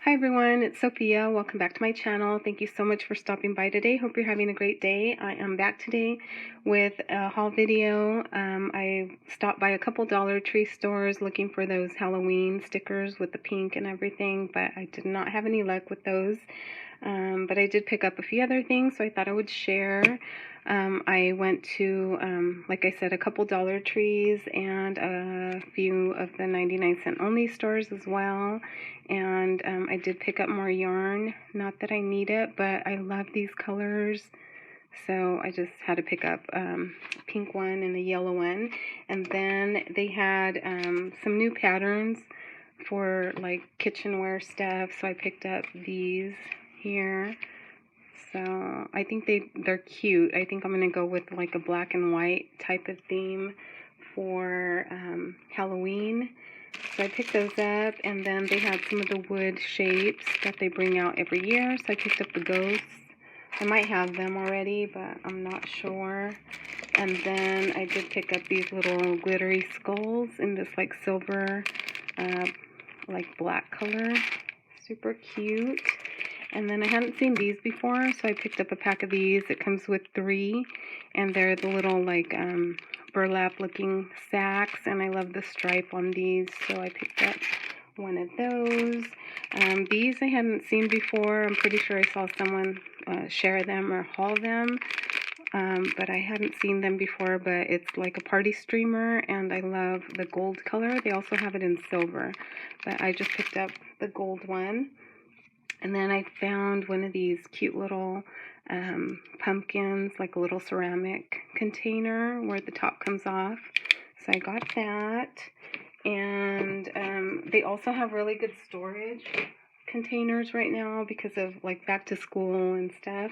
Hi everyone, it's Sophia. Welcome back to my channel. Thank you so much for stopping by today. Hope you're having a great day. I am back today with a haul video. I stopped by a couple Dollar Tree stores looking for those Halloween stickers with the pink and everything, but I did not have any luck with those. But I did pick up a few other things, so I thought I would share. I went to, like I said, a couple Dollar Trees and a few of the 99-cent only stores as well. And I did pick up more yarn. Not that I need it, but I love these colors. So I just had to pick up a pink one and a yellow one. And then they had some new patterns for like kitchenware stuff. So I picked up these here. So I think they're cute. I think I'm going to go with like a black and white type of theme for Halloween. So I picked those up, and then they had some of the wood shapes that they bring out every year. So I picked up the ghosts. I might have them already, but I'm not sure. And then I did pick up these little glittery skulls in this like silver, like black color. Super cute. And then I hadn't seen these before, so I picked up a pack of these. It comes with 3, and they're the little like burlap looking sacks, and I love the stripe on these, so I picked up one of those. These I hadn't seen before. I'm pretty sure I saw someone share them or haul them, but I hadn't seen them before. But it's like a party streamer, and I love the gold color. They also have it in silver, but I just picked up the gold one. And then I found one of these cute little pumpkins, like a little ceramic container where the top comes off. So I got that. And they also have really good storage containers right now because of like back to school and stuff.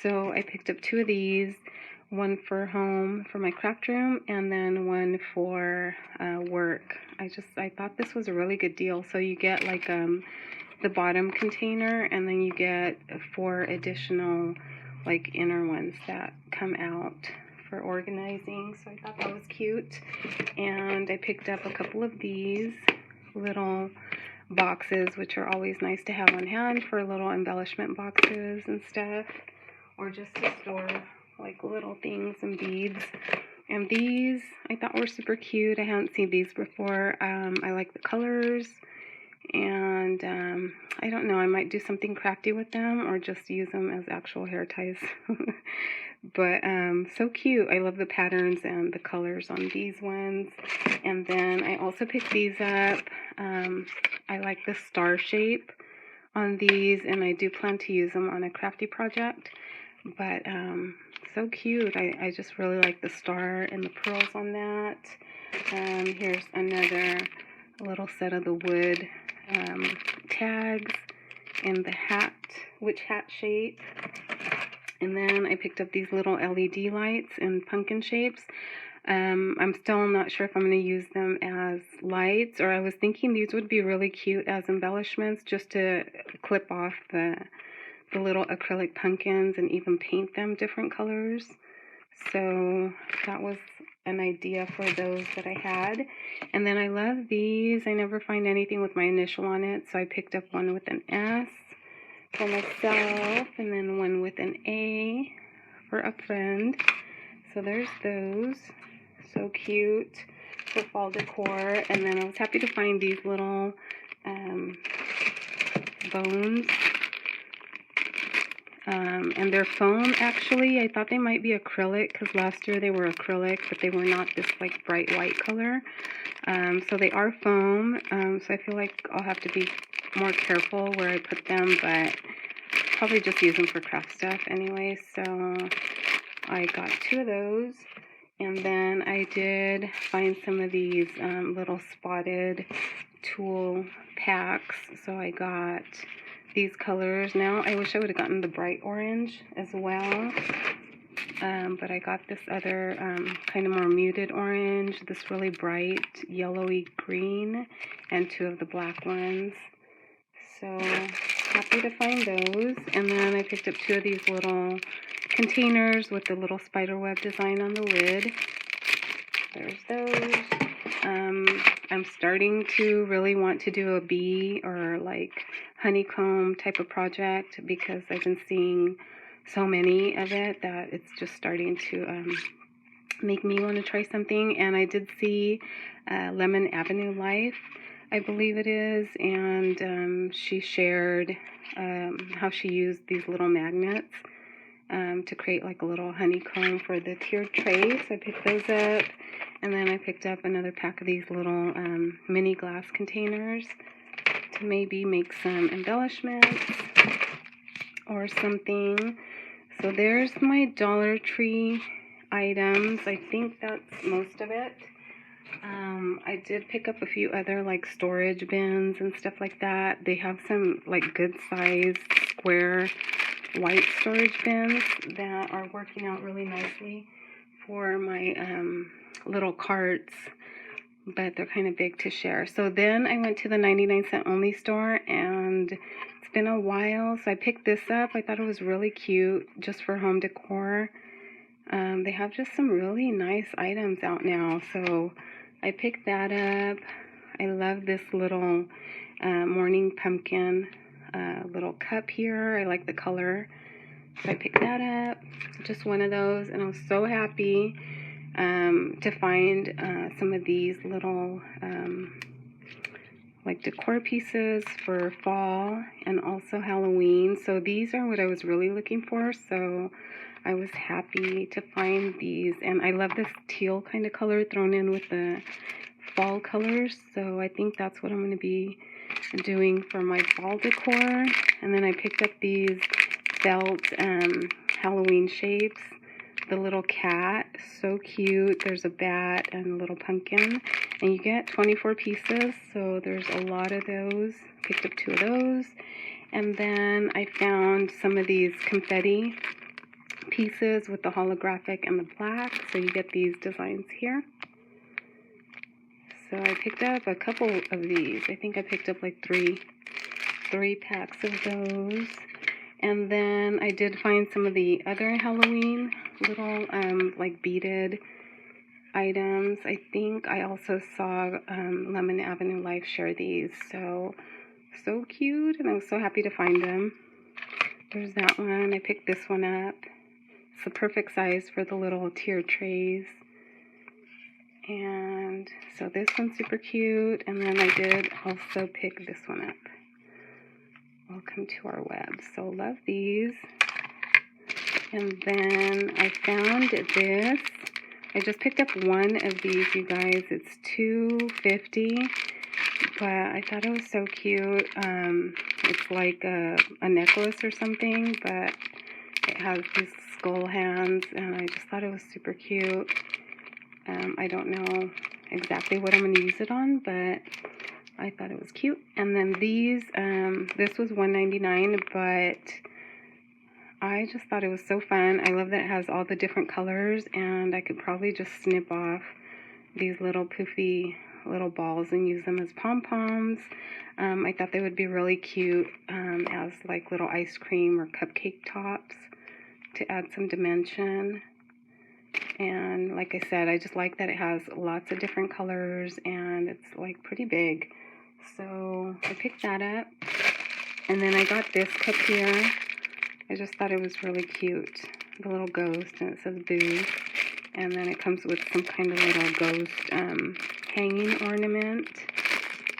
So I picked up 2 of these, one for home for my craft room, and then one for work. I thought this was a really good deal. So you get like the bottom container, and then you get 4 additional like inner ones that come out for organizing. So I thought that was cute. And I picked up a couple of these little boxes, which are always nice to have on hand for little embellishment boxes and stuff, or just to store like little things and beads. And these I thought were super cute. I hadn't seen these before. I like the colors. And I don't know, I might do something crafty with them or just use them as actual hair ties. But so cute. I love the patterns and the colors on these ones. And then I also picked these up. I like the star shape on these, and I do plan to use them on a crafty project. But so cute. I just really like the star and the pearls on that. Here's another little set of the wood tags and the hat, witch hat shape. And then I picked up these little LED lights in pumpkin shapes. I'm still not sure if I'm going to use them as lights, or I was thinking these would be really cute as embellishments, just to clip off the little acrylic pumpkins and even paint them different colors. So that was an idea for those that I had. And then I love these. I never find anything with my initial on it, so I picked up one with an S for myself, and then one with an A for a friend. So there's those. So cute for fall decor. And then I was happy to find these little bones. And they're foam, actually. I thought they might be acrylic, because last year they were acrylic, but they were not this like bright white color. So they are foam, so I feel like I'll have to be more careful where I put them, but probably just use them for craft stuff anyway. So I got 2 of those. And then I did find some of these little spotted tulle packs. So I got these colors. Now I wish I would have gotten the bright orange as well, but I got this other kind of more muted orange, this really bright yellowy green, and 2 of the black ones. So happy to find those. And then I picked up 2 of these little containers with the little spider web design on the lid. There's those. I'm starting to really want to do a bee or like honeycomb type of project because I've been seeing so many of it that it's just starting to make me want to try something. And I did see Lemon Avenue Life, I believe it is, and she shared how she used these little magnets to create like a little honeycomb for the tiered trays. So I picked those up, and then I picked up another pack of these little mini glass containers to maybe make some embellishments or something. So there's my Dollar Tree items. I think that's most of it. I did pick up a few other like storage bins and stuff like that. They have some like good size square white storage bins that are working out really nicely for my little carts, but they're kind of big to share. So then I went to the 99-cent only store, and it's been a while, so I picked this up. I thought it was really cute just for home decor. They have just some really nice items out now, so I picked that up. I love this little morning pumpkin little cup here. I like the color, so I picked that up, just one of those, and I was so happy to find some of these little like decor pieces for fall and also Halloween. So these are what I was really looking for, so I was happy to find these. And I love this teal kind of color thrown in with the fall colors, so I think that's what I'm going to be doing for my fall decor. And then I picked up these felt Halloween shapes. The little cat, so cute. There's a bat and a little pumpkin, and you get 24 pieces, so there's a lot of those. Picked up 2 of those. And then I found some of these confetti pieces with the holographic and the black, so you get these designs here. So I picked up a couple of these. I think I picked up like three packs of those. And then I did find some of the other Halloween little like beaded items. I think I also saw Lemon Avenue Life share these. So cute, and I was so happy to find them. There's that one. I picked this one up. It's the perfect size for the little tier trays. And so this one's super cute. And then I did also pick this one up. Welcome to our web. So love these. And then I found this. I just picked up one of these, you guys. It's $2.50, but I thought it was so cute. It's like a necklace or something, but it has these skull hands, and I just thought it was super cute. I don't know exactly what I'm going to use it on, but I thought it was cute. And then these, this was $1.99, but I just thought it was so fun. I love that it has all the different colors, and I could probably just snip off these little poofy little balls and use them as pom-poms. I thought they would be really cute as like little ice cream or cupcake tops to add some dimension. And like I said, I just like that it has lots of different colors, and it's like pretty big. So I picked that up. And then I got this cup here. I just thought it was really cute. The little ghost, and it says boo. And then it comes with some kind of little ghost hanging ornament.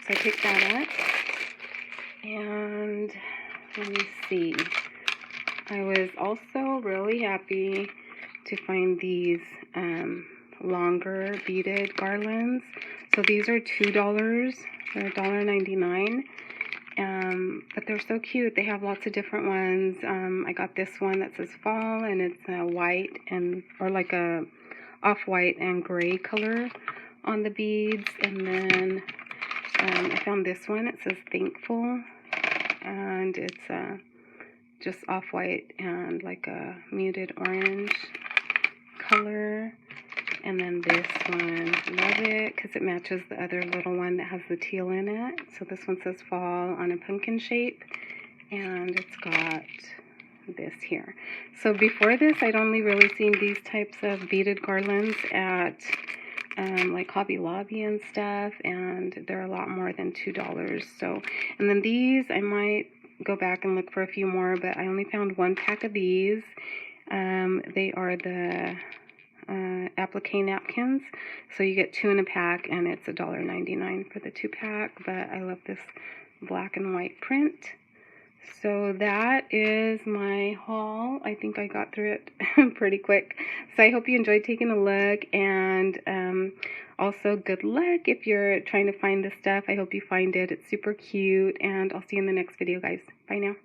So I picked that up. And let me see. I was also really happy to find these longer beaded garlands. So these are $2. They're $1.99. But they're so cute. They have lots of different ones. I got this one that says fall, and it's white or like a off-white and gray color on the beads. And then I found this one. It says thankful, and it's just off-white and like a muted orange color. And then this one, love it because it matches the other little one that has the teal in it. So this one says fall on a pumpkin shape, and it's got this here. So before this, I'd only really seen these types of beaded garlands at like Hobby Lobby and stuff, and they're a lot more than $2. So, and then these, I might go back and look for a few more, but I only found one pack of these. They are the applique napkins, so you get 2 in a pack, and it's $1.99 for the 2-pack, but I love this black and white print. So that is my haul. I think I got through it pretty quick. So I hope you enjoyed taking a look, and also good luck if you're trying to find this stuff. I hope you find it. It's super cute, and I'll see you in the next video, guys. Bye now.